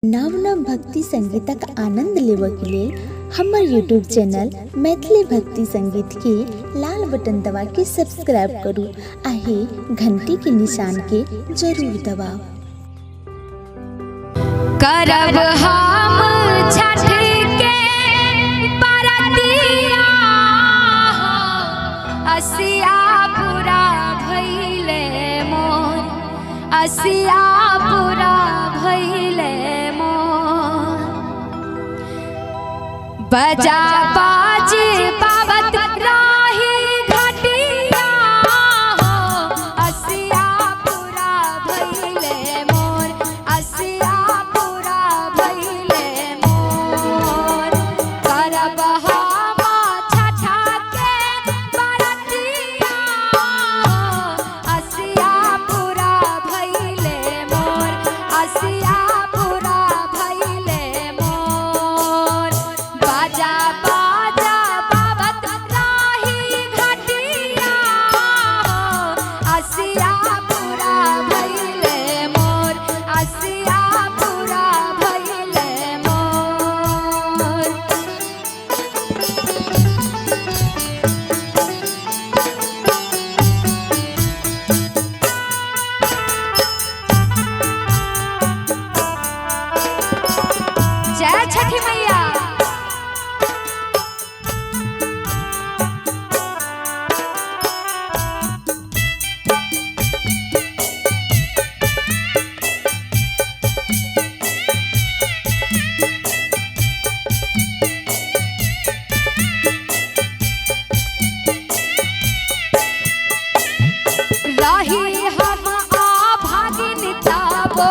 नव नव भक्ति संगीतक आनंद लेबक लेल हमर यूट्यूब चैनल मैथिली भक्ति संगीत के लाल बटन दबा के सब्सक्राइब करू आ घंटी के निशान के जरूर दबाओ। करब हम छठ के बरतिया असिया पूरा भइले मोर, असिया पूरा भइले मोर। बजा बाजे बाबत राही घटिया हो, असिया पूरा भइले मोर, असिया पूरा भइले मोर। करब हम छठ के बरतिया हो, असिया पूरा भइले मोर, असिया पूरा भइले मोर। बाजा बाजा बाबत राही घटिया हो, असिया पूरा भइले मोर, असिया पूरा भइले मोर। जय छठी मैया। रही हम आभागिन ताबो